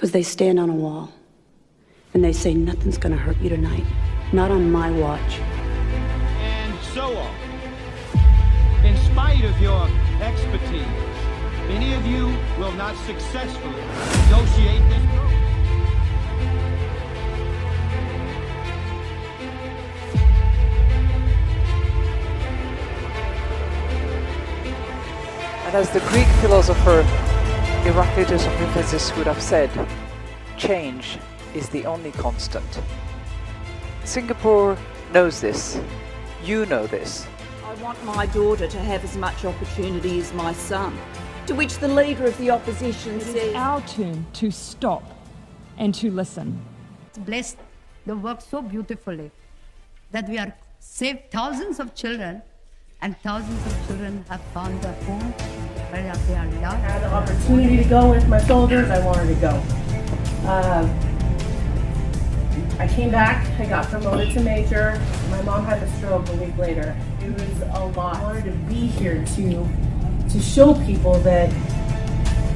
Because they stand on a wall and they say nothing's gonna hurt you tonight. Not on my watch. And so on. In spite of your expertise, many of you will not successfully negotiate this program. And as the Greek philosopher Heraclitus of Ephesus would have said, change is the only constant. Singapore knows this. You know this. I want my daughter to have as much opportunity as my son. To which the leader of the opposition says, It's our turn to stop and to listen. Blessed the work so beautifully that we are saved thousands of children, and thousands of children have found their home where they are loved. I had the opportunity to go with my soldiers. I wanted to go. I came back. I got promoted to major. My mom had a stroke a week later. It was a lot. I wanted to be here to show people that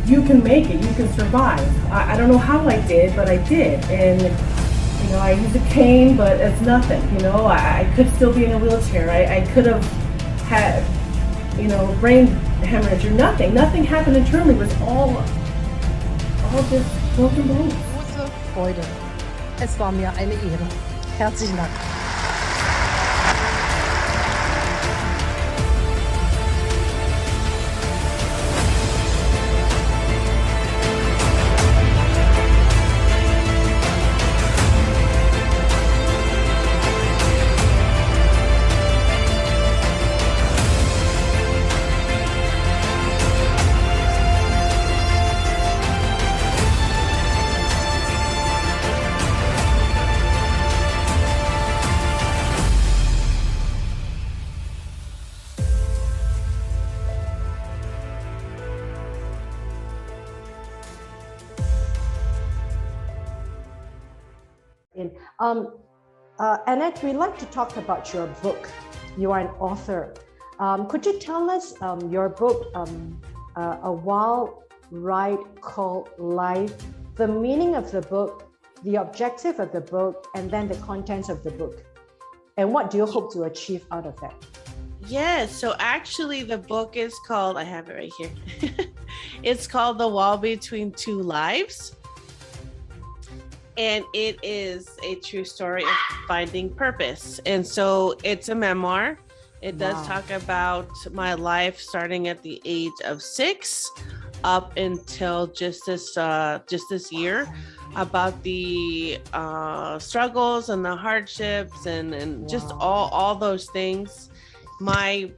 you can make it. You can survive. I don't know how I did, but I did. And you know, I used a cane, but it's nothing. You know, I could still be in a wheelchair. I could have had, you know, brain hemorrhage or nothing. Nothing happened internally. It was all just broken bones. Große Freude. Es war mir eine Ehre. Herzlichen Dank. Annette, we'd like to talk about your book. You are an author. Could you tell us your book, A Wild Ride Called Life, the meaning of the book, the objective of the book, and then the contents of the book? And what do you hope to achieve out of that? Yes, so actually the book is called, I have it right here. It's called The Wall Between Two Lives. And it is a true story of finding purpose. And so it's a memoir. It does talk about my life starting at the age of 6 up until just this year, about the struggles and the hardships and just all those things. My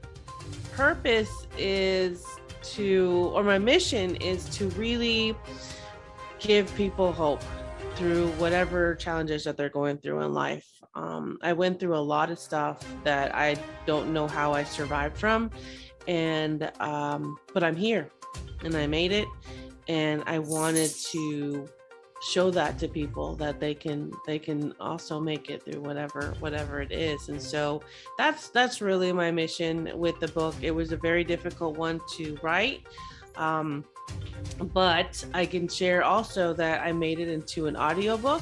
purpose is my mission is to really give people hope through whatever challenges that they're going through in life. I went through a lot of stuff that I don't know how I survived from, and but I'm here and I made it, and I wanted to show that to people that they can also make it through whatever it is. And so that's really my mission with the book. It was a very difficult one to write. But I can share also that I made it into an audiobook.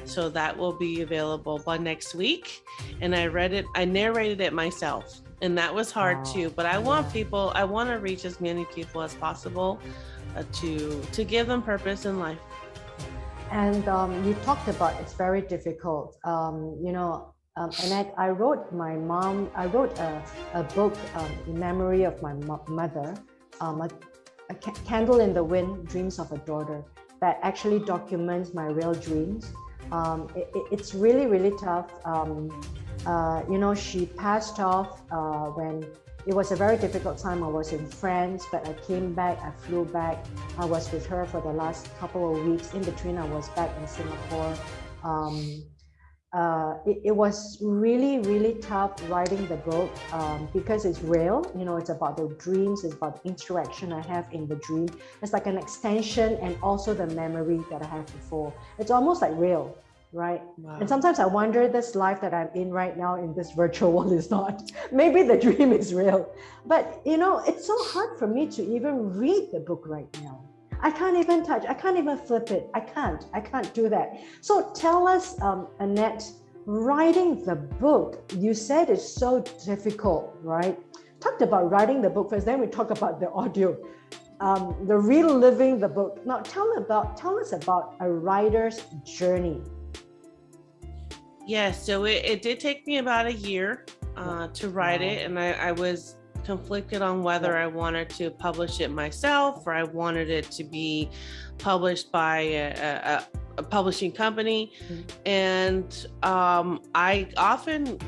So that will be available by next week. And I narrated it myself. And that was hard too. But I want to reach as many people as possible to give them purpose in life. And you talked about it's very difficult. Annette, I wrote a book in memory of my mother, A Candle in the Wind, Dreams of a Daughter, that actually documents my real dreams. It's really, really tough. She passed off when it was a very difficult time. I was in France, but I came back, I flew back. I was with her for the last couple of weeks. In between, I was back in Singapore. It was really, really tough writing the book because it's real. It's about the dreams, it's about the interaction I have in the dream. It's like an extension and also the memory that I had before. It's almost like real, right? Wow. And sometimes I wonder, this life that I'm in right now in this virtual world is not. Maybe the dream is real. But, it's so hard for me to even read the book right now. I can't even touch. I can't even flip it. I can't do that. So tell us, Annette, writing the book, you said it's so difficult, right? Talked about writing the book first, then we talk about the audio, the reliving the book. Now tell us about a writer's journey. Yes, so it did take me about a year to write it, and I was conflicted on whether I wanted to publish it myself or I wanted it to be published by a publishing company. And I often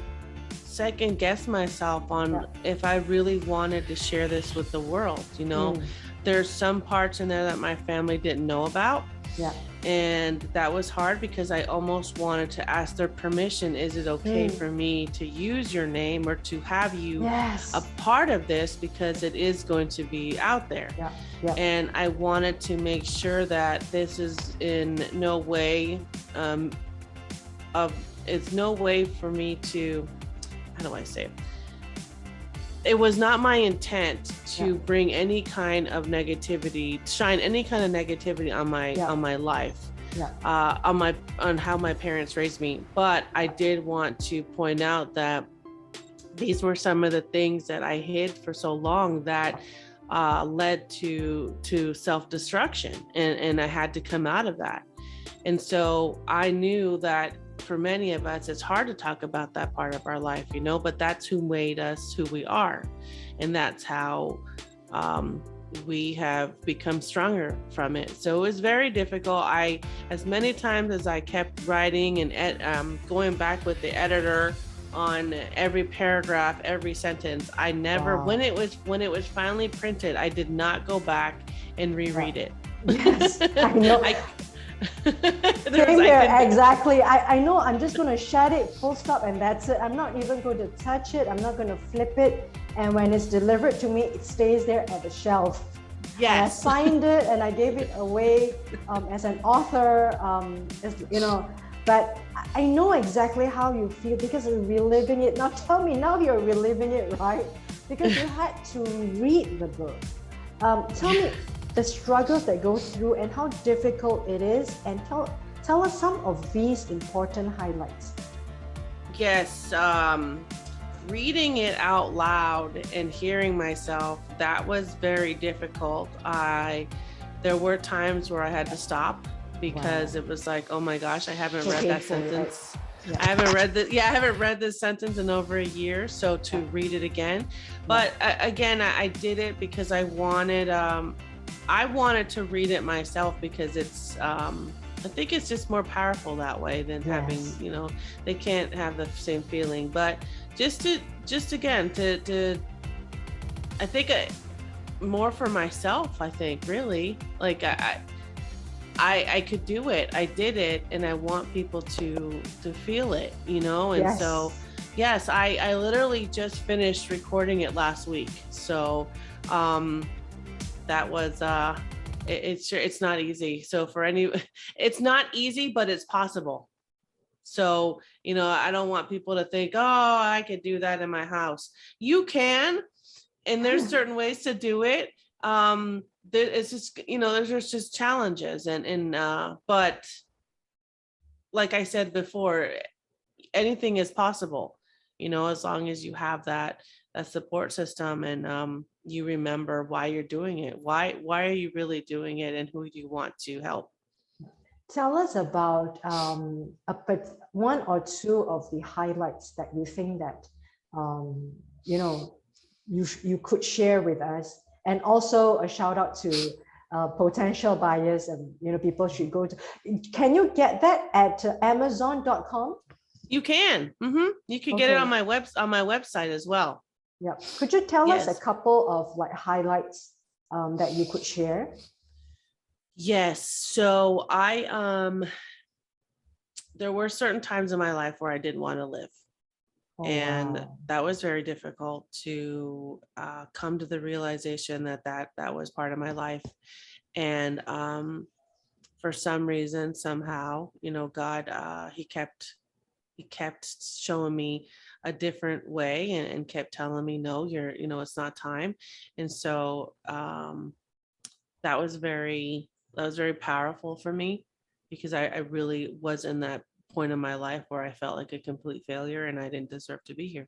second guess myself on if I really wanted to share this with the world. You know, there's some parts in there that my family didn't know about. And that was hard because I almost wanted to ask their permission. Is it okay for me to use your name or to have you a part of this, because it is going to be out there? And I wanted to make sure that this is in no way it's no way for me to, how do I say it? It was not my intent to bring any kind of negativity, shine any kind of negativity on my life, on how my parents raised me. But I did want to point out that these were some of the things that I hid for so long that led to self-destruction, and I had to come out of that. And so I knew that for many of us, it's hard to talk about that part of our life, you know, but that's who made us who we are. And that's how we have become stronger from it. So it was very difficult. As many times as I kept writing and going back with the editor on every paragraph, every sentence, I never, when it was finally printed, I did not go back and reread it. Yes, I know. Same here, exactly. I know I'm just going to shut it, full stop, and that's it. I'm not even going to touch it. I'm not going to flip it. And when it's delivered to me, it stays there at the shelf. Yes. And I signed it and I gave it away as an author, you know, but I know exactly how you feel because you're reliving it. Now tell me, now you're reliving it, right? Because you had to read the book. Tell me the struggles that go through and how difficult it is, and tell us some of these important highlights. Yes, reading it out loud and hearing myself, that was very difficult. There were times where I had to stop because it was like, oh my gosh, I haven't read that sentence. Right? I haven't read this sentence in over a year, so to read it again. But again, I did it because I wanted to read it myself, because it's I think it's just more powerful that way than having, you know, they can't have the same feeling. But just again to I think more for myself, I think, really, like I could do it. I did it, and I want people to feel it, you know. And so yes, I literally just finished recording it last week. So that was it's not easy. So it's not easy, but it's possible. So, you know, I don't want people to think, oh, I could do that in my house. You can, and there's certain ways to do it. It's just, you know, there's just challenges, but like I said before, anything is possible, you know, as long as you have that support system, and you remember why you're doing it. Why are you really doing it, and who do you want to help? Tell us about one or two of the highlights that you think that you know you could share with us, and also a shout out to potential buyers, and you know, people should go to. Can you get that at Amazon.com? You can. You can get it on my website as well. Yeah. Could you tell us a couple of like highlights that you could share? Yes. So there were certain times in my life where I didn't want to live. And that was very difficult to come to the realization that was part of my life. And for some reason, somehow, you know, God, he kept showing me a different way, and kept telling me, no, you know, it's not time. And so that was very powerful for me, because I really was in that point in my life where I felt like a complete failure and I didn't deserve to be here.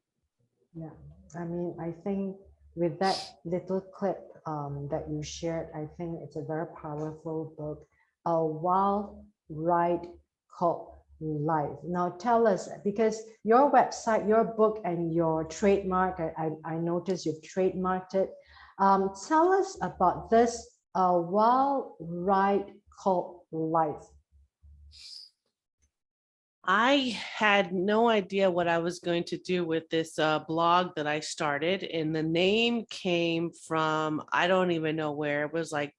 Yeah, I mean, I think with that little clip that you shared, I think it's a very powerful book, A Wild Ride Called Life. Now tell us, because your website, your book, and your trademark, I noticed you've trademarked it. Tell us about this A Wild Ride Called Life. I had no idea what I was going to do with this blog that I started, and the name came from, I don't even know where. It was like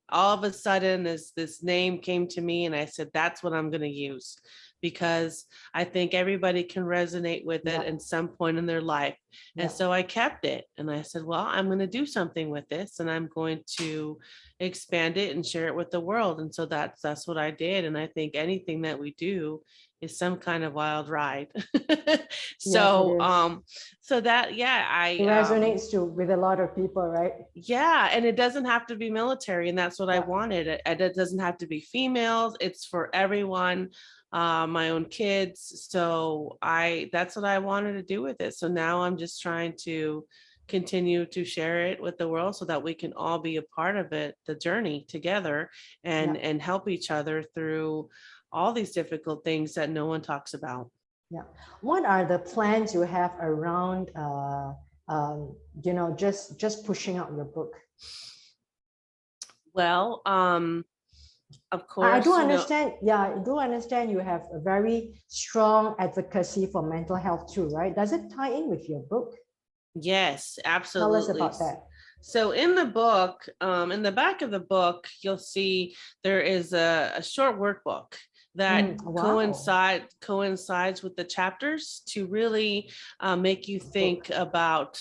all of a sudden this name came to me, and I said, that's what I'm going to use, because I think everybody can resonate with it at some point in their life. And so I kept it, and I said, well, I'm going to do something with this, and I'm going to expand it and share it with the world. And so that's what I did. And I think anything that we do is some kind of wild ride. So so that it resonates with a lot of people, right? Yeah, and it doesn't have to be military, and that's what I wanted. It doesn't have to be females, it's for everyone, my own kids. So that's what I wanted to do with it. So now I'm just trying to continue to share it with the world so that we can all be a part of it, the journey together, and help each other through all these difficult things that no one talks about. Yeah. What are the plans you have around, just pushing out your book? Well, of course, I do understand. I do understand you have a very strong advocacy for mental health too, right? Does it tie in with your book? Yes, absolutely. Tell us about that. So in the book, in the back of the book, you'll see there is a short workbook that coincides with the chapters to really make you think about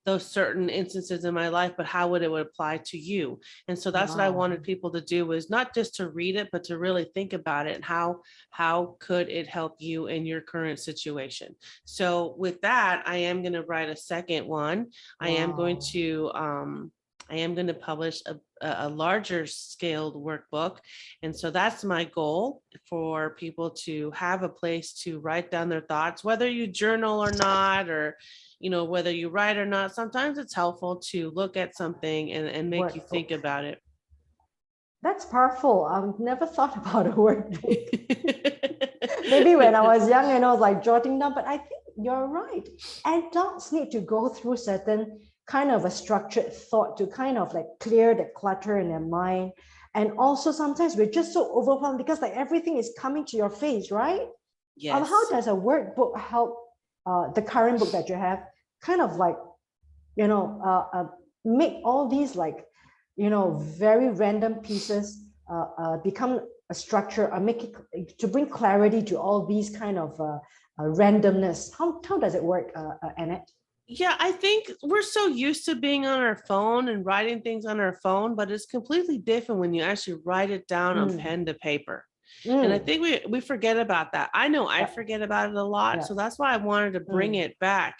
those certain instances in my life, but how would it apply to you? And so that's what I wanted people to do, was not just to read it, but to really think about it and how could it help you in your current situation. So with that, I am going to write a second one. I am going to publish a larger scaled workbook. And so that's my goal, for people to have a place to write down their thoughts, whether you journal or not, or whether you write or not. Sometimes it's helpful to look at something and make you think about it. That's powerful. I've never thought about a workbook. Maybe when I was young, like jotting down, but I think you're right. Adults need to go through certain kind of a structured thought to kind of like clear the clutter in their mind. And also sometimes we're just so overwhelmed because like everything is coming to your face, right? Yes. How does a workbook help the current book that you have kind of like, make all these like, very random pieces become a structure, or make it to bring clarity to all these kind of randomness? How does it work, Annette? Yeah, I think we're so used to being on our phone and writing things on our phone, but it's completely different when you actually write it down on pen to paper. And I think we forget about that. I know I forget about it a lot. So that's why I wanted to bring back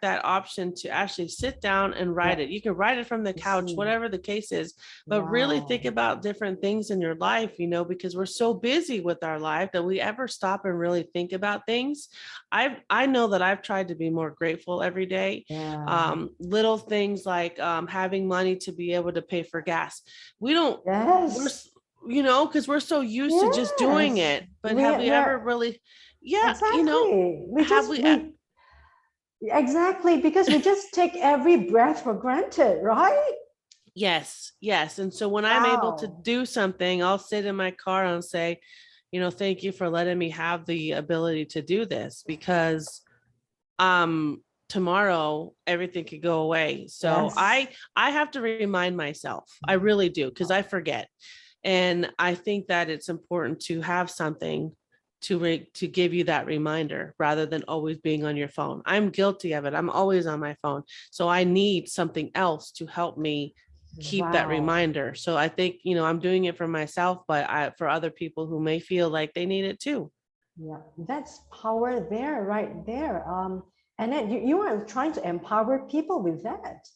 that option to actually sit down and write it. You can write it from the couch, whatever the case is, but really think about different things in your life, because we're so busy with our life that we ever stop and really think about things. I know that I've tried to be more grateful every day. Little things like having money to be able to pay for gas. We don't, because we're so used to just doing it. But have we ever really, exactly, because we just take every breath for granted, right? Yes. And so when I'm able to do something, I'll sit in my car and say, thank you for letting me have the ability to do this, because tomorrow everything could go away. So I have to remind myself. I really do, because I forget. And I think that it's important to have something to give you that reminder, rather than always being on your phone. I'm guilty of it. I'm always on my phone. So I need something else to help me keep that reminder. So I think, I'm doing it for myself, but for other people who may feel like they need it too. Yeah, that's power there, right there. And then you are trying to empower people with that.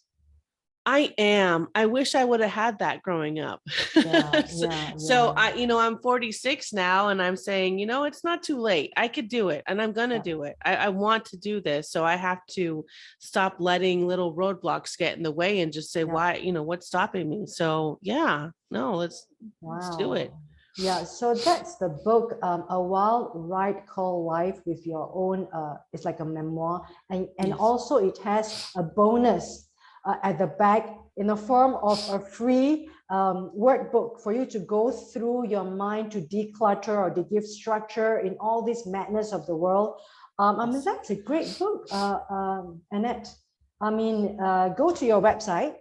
I am. I wish I would have had that growing up. So I'm 46 now, and I'm saying, it's not too late. I could do it, and I'm going to do it. I want to do this. So I have to stop letting little roadblocks get in the way and just say, why, what's stopping me? So let's do it. Yeah, so that's the book, A Wild Ride Called Life with Your Own, it's like a memoir. And also it has a bonus at the back in the form of a free workbook for you to go through your mind to declutter or to give structure in all this madness of the world. I mean, that's a great book, Annette. I mean, go to your website,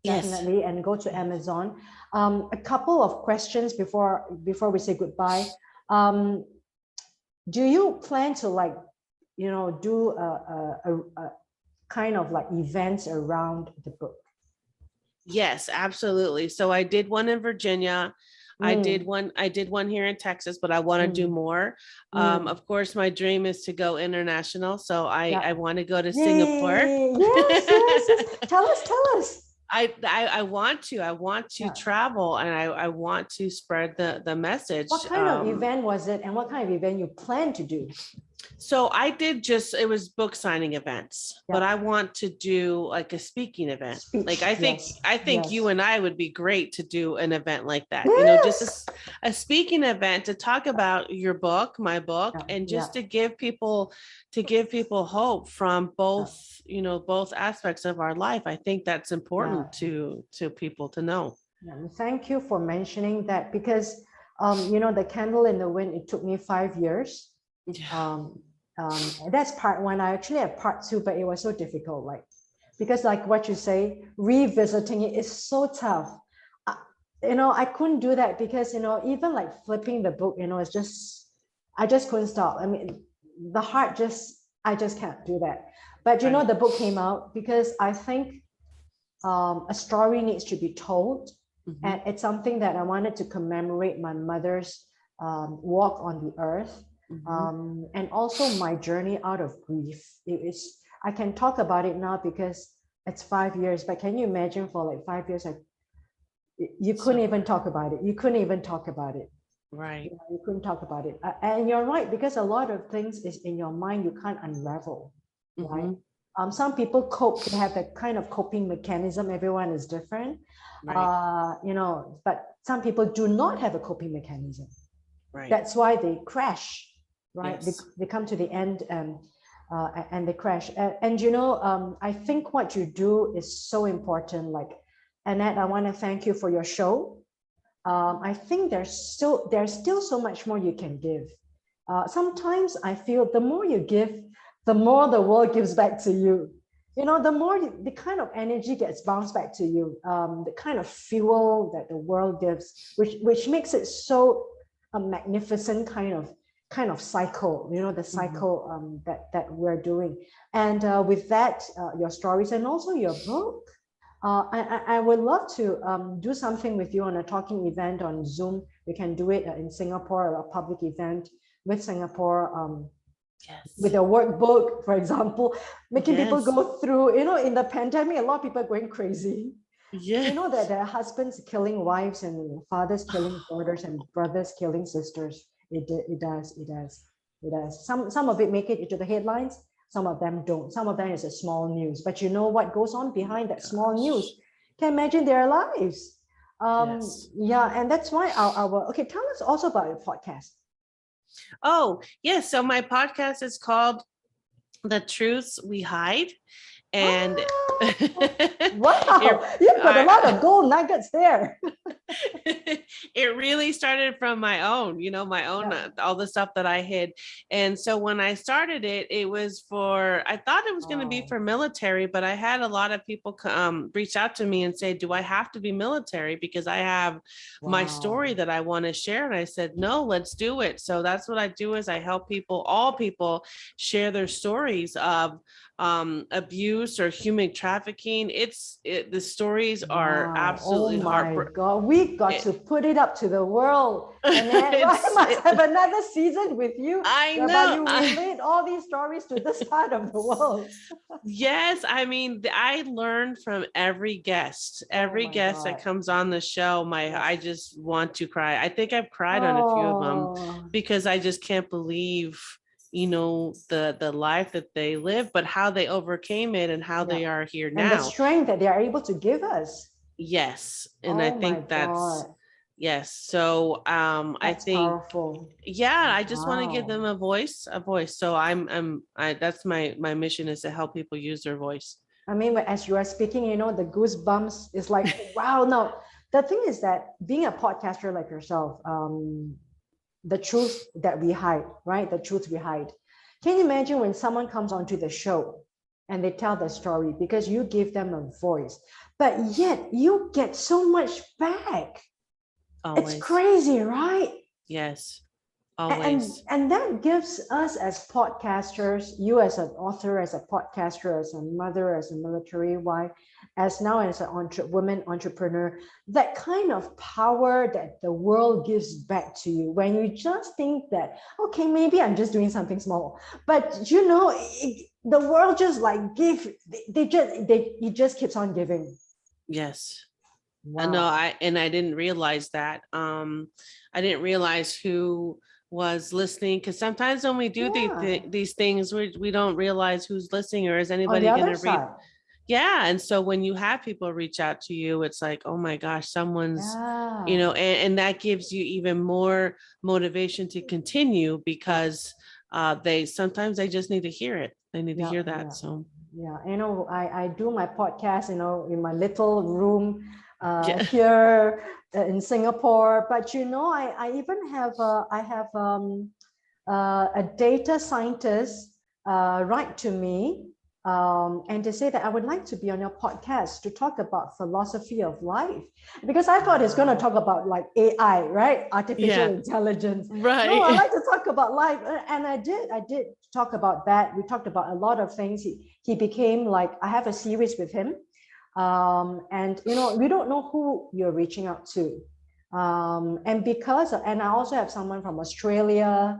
definitely, and go to Amazon. A couple of questions before we say goodbye. Do you plan to do a kind of like events around the book? Yes, absolutely. So I did one in Virginia. I did one here in Texas, but I want to do more. Of course, my dream is to go international. So I want to go to Singapore. Yes. Tell us. I want to travel, and I want to spread the message. What kind of event was it, and what kind of event you plan to do? So I did it was book signing events, but I want to do like a speaking event. I think you and I would be great to do an event like that. Just a speaking event to talk about your book, my book, and just to give people hope from both, both aspects of our life. I think that's important to people to know. Thank you for mentioning that, because the Candle in the Wind, it took me 5 years. That's part one. I actually have part two, but it was so difficult, because like what you say, revisiting it is so tough. I couldn't do that because even like flipping the book, it's just, I just couldn't stop. I mean, the heart I just can't do that. But the book came out because I think a story needs to be told, and it's something that I wanted to commemorate my mother's walk on the earth. And also my journey out of grief. I can talk about it now because it's 5 years, but can you imagine for like 5 years, you couldn't even talk about it. You couldn't even talk about it. Right. You couldn't talk about it. And you're right, because a lot of things is in your mind, you can't unravel, right? Some people cope, they have that kind of coping mechanism. Everyone is different, but some people do not have a coping mechanism. Right. That's why they crash. Right, yes. They come to the end and they crash. I think what you do is so important. Like, Annette, I want to thank you for your show. I think there's still so much more you can give. Sometimes I feel the more you give, the more the world gives back to you. The more the kind of energy gets bounced back to you. The kind of fuel that the world gives, which makes it so a magnificent kind of cycle, the cycle that we're doing. And with that, your stories and also your book, I would love to do something with you on a talking event on Zoom. We can do it in Singapore, a public event with Singapore, with a workbook, for example, making people go through, in the pandemic, a lot of people are going crazy. That their husbands killing wives and fathers killing daughters and brothers killing sisters. It does. Some of it make it into the headlines. Some of them don't. Some of them is a small news. But what goes on behind that small news? Can imagine their lives. And that's why our tell us also about your podcast. Oh, yes. So my podcast is called The Truths We Hide. And wow, you've got a lot of gold nuggets there. It really started from my own, all the stuff that I hid. And so when I started it, it was I thought it was going to be for military, but I had a lot of people reach out to me and say, do I have to be military? Because I have my story that I want to share. And I said, no, let's do it. So that's what I do, is I help all people share their stories of abuse or human trafficking. The stories are absolutely heartbreaking. God, we got to put it up to the world. And then I must have another season with you. I whereby know. you relate all these stories to this part of the world. Yes, I mean, I learn from every guest. Every my guest that God. comes on the show, I just want to cry. I think I've cried on a few of them because I just can't believe, the life that they live, but how they overcame it and how they are here now. And the strength that they are able to give us. Yes. And I think that's, yes. So I think, powerful. I just want to give them a voice. So that's my mission, is to help people use their voice. I mean, as you are speaking, the goosebumps is like, wow. Now, the thing is that being a podcaster like yourself, the truth that we hide, right? The truth we hide. Can you imagine when someone comes onto the show and they tell the story because you give them a voice, but yet you get so much back. Always. It's crazy, right? Yes. Always. And that gives us as podcasters, you as an author, as a podcaster, as a mother, as a military wife, as now as a woman entrepreneur, that kind of power that the world gives back to you when you just think that, okay, maybe I'm just doing something small, but the world just like it just keeps on giving. Yes. Wow. No, I didn't realize that. I didn't realize who was listening, because sometimes when we do these things, we don't realize who's listening, or is anybody going to read. And so when you have people reach out to you, it's like, oh my gosh, someone's, and that gives you even more motivation to continue, because sometimes they just need to hear it. They need to hear that. So I do my podcast, in my little room here in Singapore, but I even have a data scientist write to me and they say that I would like to be on your podcast to talk about philosophy of life, because I thought it's going to talk about like AI, right? Artificial intelligence. Right. No, I like to talk about life. And I did talk about that. We talked about a lot of things. He became like, I have a series with him. And we don't know who you're reaching out to. And I also have someone from Australia,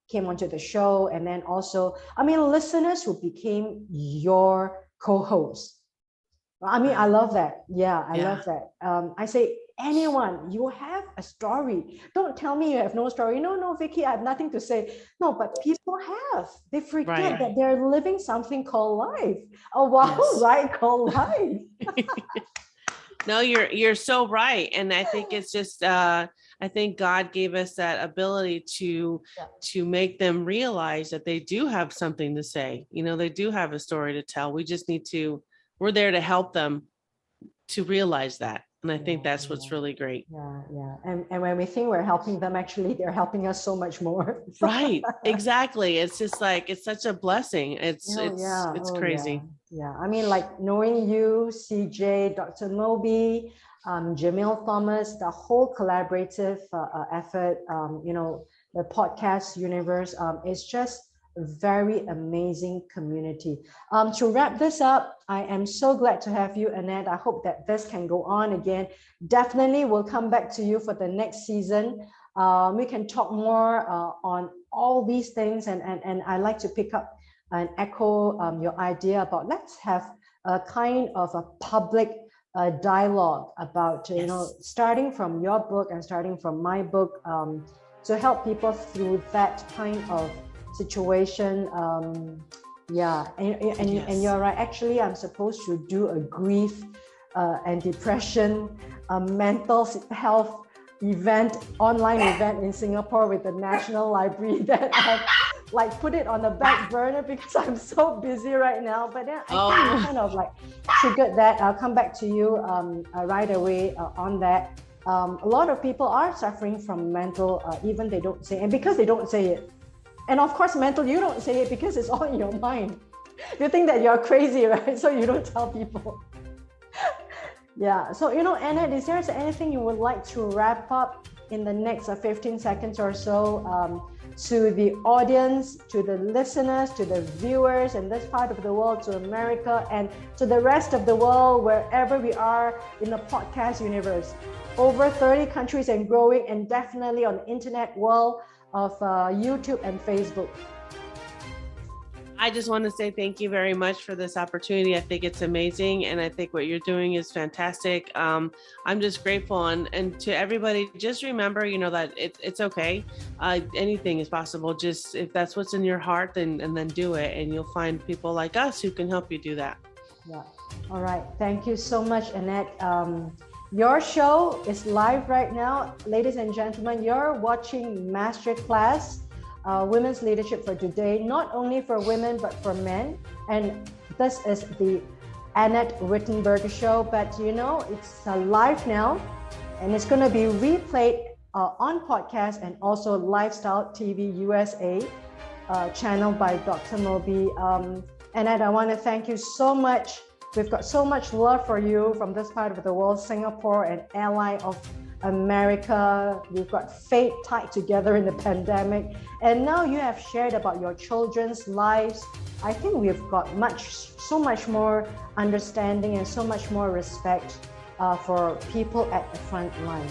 came onto the show, and then also, listeners who became your co-host. I love that. I love that. I say, anyone, you have a story. Don't tell me you have no story. No, Vicky, I have nothing to say. No, but people have. They forget that they're living something called life. Oh, wow, right? Called life. No, you're so right. And I think it's just, I think God gave us that ability to make them realize that they do have something to say. They do have a story to tell. We just we're there to help them to realize that. And I think that's what's really great. And when we think we're helping them, actually, they're helping us so much more. Right. Exactly. It's just like, it's such a blessing. It's crazy. Like knowing you, CJ, Dr. Moby, Jamil Thomas, the whole collaborative effort, the podcast universe is just a very amazing community. To wrap this up, I am so glad to have you, Annette. I hope that this can go on again. Definitely we'll come back to you for the next season. We can talk more on all these things, and I like to pick up and echo your idea about let's have a kind of a public dialogue about, starting from your book and starting from my book, to help people through that kind of situation. And you're right. Actually, I'm supposed to do a grief and depression mental health online event in Singapore with the National Library that I've put it on the back burner because I'm so busy right now. But then I kind of triggered that. I'll come back to you right away on that. A lot of people are suffering from mental, even they don't say, and because they don't say it. And of course, mental, you don't say it because it's all in your mind. You think that you're crazy, right? So you don't tell people. So, Annette, is there anything you would like to wrap up in the next 15 seconds or so to the audience, to the listeners, to the viewers in this part of the world, to America, and to the rest of the world, wherever we are in the podcast universe? over 30 countries and growing, and definitely on the internet world of YouTube and Facebook. I just want to say thank you very much for this opportunity. I think it's amazing, and I think what you're doing is fantastic. I'm just grateful, and to everybody, just remember, that it's okay. Anything is possible. Just if that's what's in your heart, then do it, and you'll find people like us who can help you do that. Yeah. All right. Thank you so much, Annette. Your show is live right now, ladies and gentlemen. You're watching Masterclass. Women's Leadership for Today, not only for women but for men. And this is the Annette Whittenberger show, but it's live now, and it's going to be replayed on podcast and also Lifestyle TV USA channel by Dr. Moby. Annette, I want to thank you so much. We've got so much love for you from this part of the world, Singapore, an ally of America. We've got fate tied together in the pandemic, and now you have shared about your children's lives. I think we've got so much more understanding and so much more respect for people at the front line.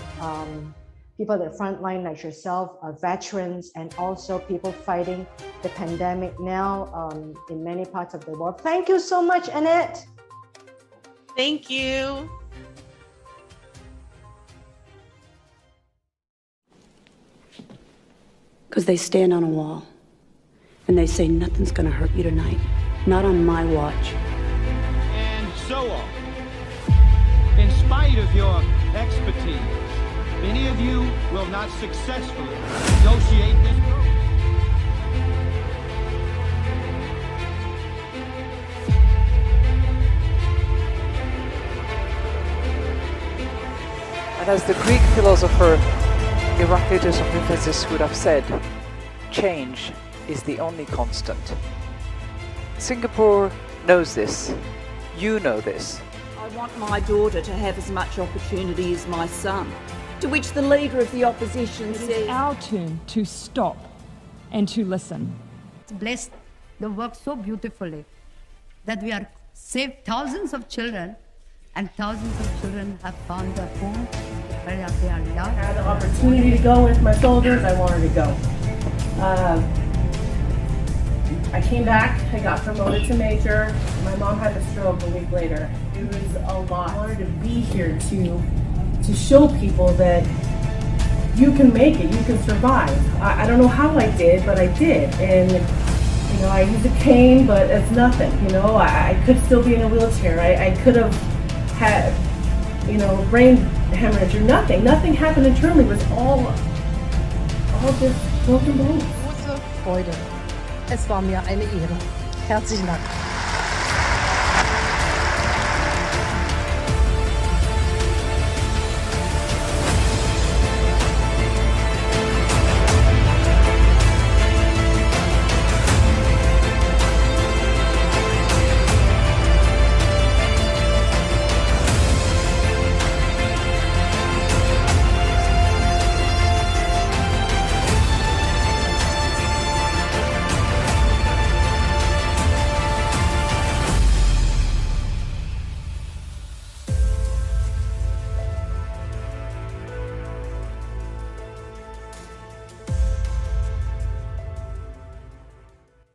People at the front line like yourself, veterans, and also people fighting the pandemic now in many parts of the world. Thank you so much, Annette. Thank you. Because they stand on a wall and they say nothing's gonna hurt you tonight. Not on my watch. And so on. In spite of your expertise, many of you will not successfully negotiate this program. And as the Greek philosopher Heraclitus of Ephesus would have said, change is the only constant. Singapore knows this. You know this. I want my daughter to have as much opportunity as my son. To which the leader of the opposition said, It's our turn to stop and to listen. It's blessed. They work so beautifully that we are saved thousands of children, and thousands of children have found a home where they are loved. I had the opportunity to go with my soldiers. I wanted to go. I came back. I got promoted to major. My mom had a stroke a week later. It was a lot. I wanted to be here to show people that you can make it. You can survive. I don't know how I did, but I did. And I use a cane, but it's nothing. I could still be in a wheelchair. I could have had, brain hemorrhage or nothing. Nothing happened internally. It was all just broken bones. Große Freude. Es war mir eine Ehre. Herzlichen Dank.